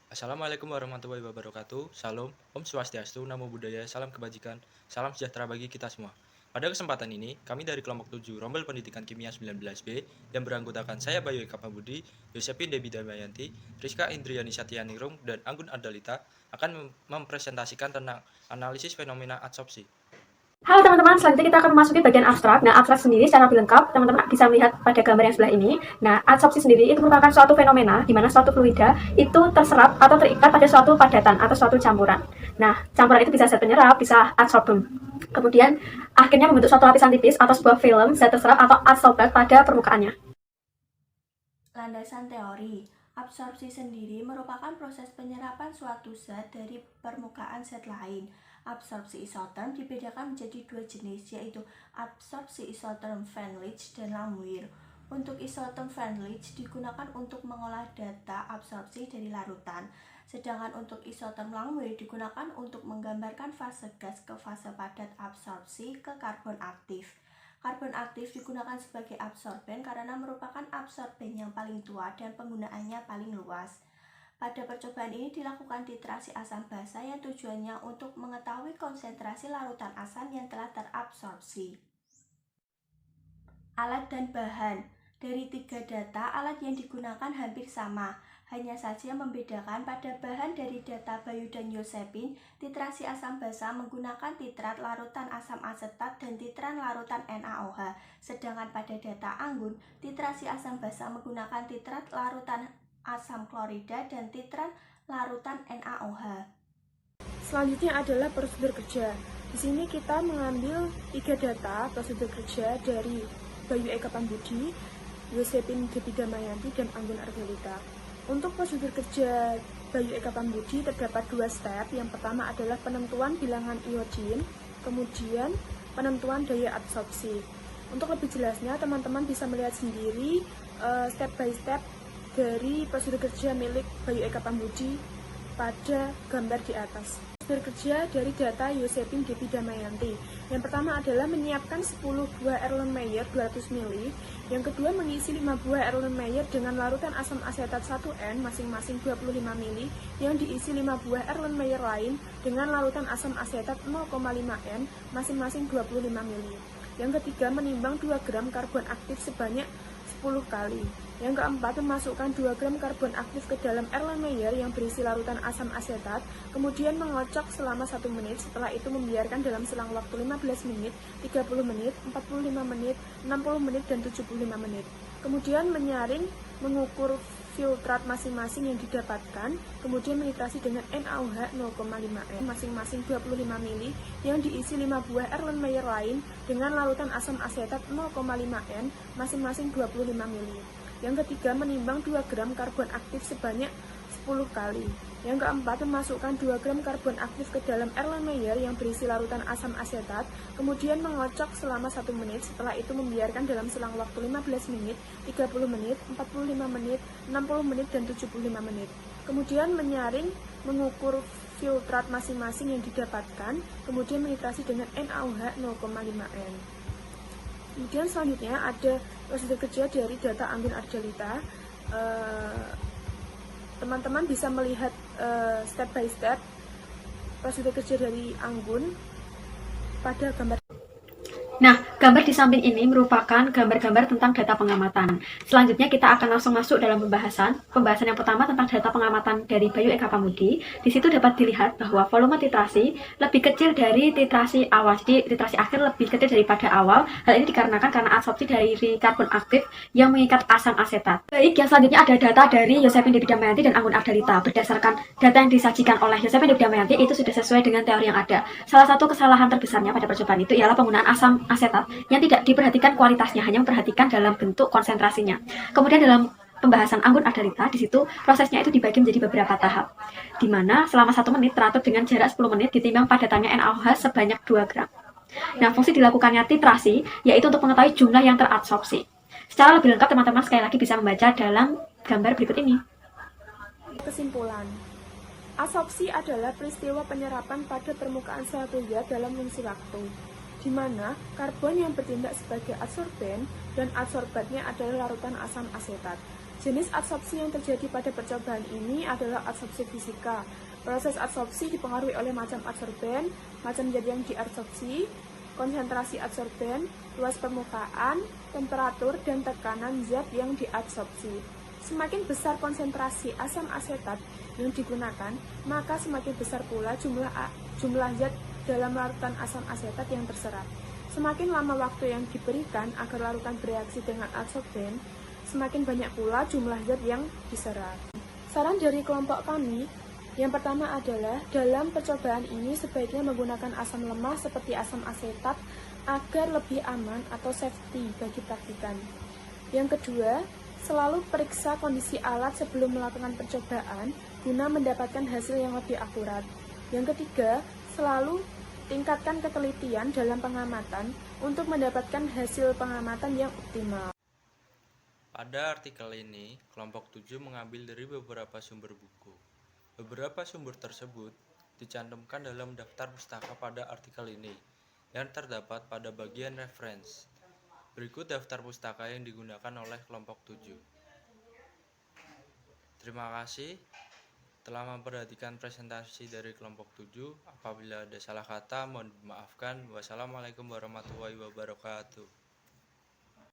Assalamualaikum warahmatullahi wabarakatuh. Salam, Om Swastiastu, Namo Buddhaya, salam kebajikan, salam sejahtera bagi kita semua. Pada kesempatan ini, kami dari kelompok 7 Rombel Pendidikan Kimia 19B yang beranggotakan saya Bayu Eka Pambudi, Yosepin Debi Damayanti, Rizka Indriani Satyaningrum, dan Anggun Ardalita akan mempresentasikan tentang analisis fenomena adsorpsi. Halo teman-teman, selanjutnya kita akan memasuki bagian abstrak. Nah, abstrak sendiri secara lebih lengkap, teman-teman bisa melihat pada gambar yang sebelah ini. Nah, adsorpsi sendiri itu merupakan suatu fenomena di mana suatu fluida itu terserap atau terikat pada suatu padatan atau suatu campuran. Nah, campuran itu bisa zat penyerap, bisa adsorbent. Kemudian, akhirnya membentuk suatu lapisan tipis atau sebuah film zat terserap atau adsorbate pada permukaannya. Landasan teori, absorpsi sendiri merupakan proses penyerapan suatu zat dari permukaan zat lain. Absorpsi isoterm dibedakan menjadi dua jenis, yaitu absorpsi isoterm Van Leeuwen dan Lamuir. Untuk isoterm Van Leeuwen digunakan untuk mengolah data absorpsi dari larutan, sedangkan untuk isoterm Lamuir digunakan untuk menggambarkan fase gas ke fase padat absorpsi ke karbon aktif. Karbon aktif digunakan sebagai absorben karena merupakan absorben yang paling tua dan penggunaannya paling luas. Pada percobaan ini dilakukan titrasi asam basa yang tujuannya untuk mengetahui konsentrasi larutan asam yang telah terabsorpsi. Alat dan bahan. Dari tiga data, alat yang digunakan hampir sama. Hanya saja membedakan pada bahan dari data Bayu dan Yosepin, titrasi asam basa menggunakan titrat larutan asam asetat dan titran larutan NaOH. Sedangkan pada data Anggun, titrasi asam basa menggunakan titrat larutan asam klorida dan titran larutan NaOH. Selanjutnya adalah prosedur kerja. Di sini kita mengambil 3 data prosedur kerja dari Bayu Eka Pambudi, Yosepin Debi Damayanti, dan Anggun Ardalita. Untuk prosedur kerja Bayu Eka Pambudi terdapat 2 step. Yang pertama adalah penentuan bilangan iodin, kemudian penentuan daya adsorpsi. Untuk lebih jelasnya, teman-teman bisa melihat sendiri step by step dari prosedur kerja milik Bayu Eka Pambudi pada gambar di atas. Prosedur kerja dari data Yosepin Debi Damayanti. Yang pertama adalah menyiapkan 10 buah Erlenmeyer 200 ml. Yang kedua mengisi 5 buah Erlenmeyer dengan larutan asam asetat 1N masing-masing 25 ml yang diisi 5 buah Erlenmeyer lain dengan larutan asam asetat 0,5N masing-masing 25 ml. Yang ketiga menimbang 2 gram karbon aktif sebanyak 10 kali. Yang keempat, memasukkan 2 gram karbon aktif ke dalam Erlenmeyer yang berisi larutan asam asetat, kemudian mengocok selama 1 menit, setelah itu membiarkan dalam selang waktu 15 menit, 30 menit, 45 menit, 60 menit, dan 75 menit. Kemudian menyaring, mengukur filtrat masing-masing yang didapatkan, kemudian menitrasi dengan NaOH 0,5N masing-masing 25 ml yang diisi 5 buah Erlenmeyer lain dengan larutan asam asetat 0,5N masing-masing 25 ml. Yang ketiga, menimbang 2 gram karbon aktif sebanyak 10 kali. Yang keempat, memasukkan 2 gram karbon aktif ke dalam Erlenmeyer yang berisi larutan asam asetat, kemudian mengocok selama 1 menit, setelah itu membiarkan dalam selang waktu 15 menit, 30 menit, 45 menit, 60 menit, dan 75 menit. Kemudian menyaring, mengukur filtrat masing-masing yang didapatkan, kemudian menitrasi dengan NaOH 0,5N. Kemudian selanjutnya ada prosedur kerja dari data Anggun Ardalita. Teman-teman bisa melihat step by step prosedur kerja dari Anggun pada gambar. Nah, gambar di samping ini merupakan gambar-gambar tentang data pengamatan. Selanjutnya kita akan langsung masuk dalam pembahasan. Pembahasan yang pertama tentang data pengamatan dari Bayu Eka Pambudi. Di situ dapat dilihat bahwa volume titrasi lebih kecil dari titrasi awal. Jadi titrasi akhir lebih kecil daripada awal. Hal ini dikarenakan karena adsorpsi dari karbon aktif yang mengikat asam asetat. Baik, yang selanjutnya ada data dari Yosepin Debi Damayanti dan Anggun Ardalita. Berdasarkan data yang disajikan oleh Yosepin Debi Damayanti itu sudah sesuai dengan teori yang ada. Salah satu kesalahan terbesarnya pada percobaan itu ialah penggunaan asam asetat yang tidak diperhatikan kualitasnya, hanya memperhatikan dalam bentuk konsentrasinya. Kemudian dalam pembahasan Anggun Ardalita, di situ prosesnya itu dibagi menjadi beberapa tahap, di mana selama 1 menit teratur dengan jarak 10 menit ditimbang padatannya NaOH sebanyak 2 gram. Nah, fungsi dilakukannya titrasi yaitu untuk mengetahui jumlah yang terabsorpsi. Secara lebih lengkap teman-teman sekali lagi bisa membaca dalam gambar berikut ini. Kesimpulan, adsorpsi adalah peristiwa penyerapan pada permukaan sel zat dalam fungsi waktu, di mana karbon yang bertindak sebagai adsorben dan adsorbatnya adalah larutan asam asetat. Jenis adsorpsi yang terjadi pada percobaan ini adalah adsorpsi fisika. Proses adsorpsi dipengaruhi oleh macam adsorben, macam zat yang diadsorpsi, konsentrasi adsorben, luas permukaan, temperatur, dan tekanan zat yang diadsorpsi. Semakin besar konsentrasi asam asetat yang digunakan, maka semakin besar pula jumlah zat dalam larutan asam asetat yang terserap. Semakin lama waktu yang diberikan agar larutan bereaksi dengan adsorben, semakin banyak pula jumlah zat yang diserap. Saran dari kelompok kami, yang pertama adalah dalam percobaan ini sebaiknya menggunakan asam lemah seperti asam asetat agar lebih aman atau safety bagi praktikan. Yang kedua, selalu periksa kondisi alat sebelum melakukan percobaan guna mendapatkan hasil yang lebih akurat. Yang ketiga, selalu tingkatkan ketelitian dalam pengamatan untuk mendapatkan hasil pengamatan yang optimal. Pada artikel ini, kelompok 7 mengambil dari beberapa sumber buku. Beberapa sumber tersebut dicantumkan dalam daftar pustaka pada artikel ini, yang terdapat pada bagian reference. Berikut daftar pustaka yang digunakan oleh kelompok 7. Terima kasih telah memperhatikan presentasi dari kelompok 7. Apabila ada salah kata, mohon dimaafkan. Wassalamualaikum warahmatullahi wabarakatuh.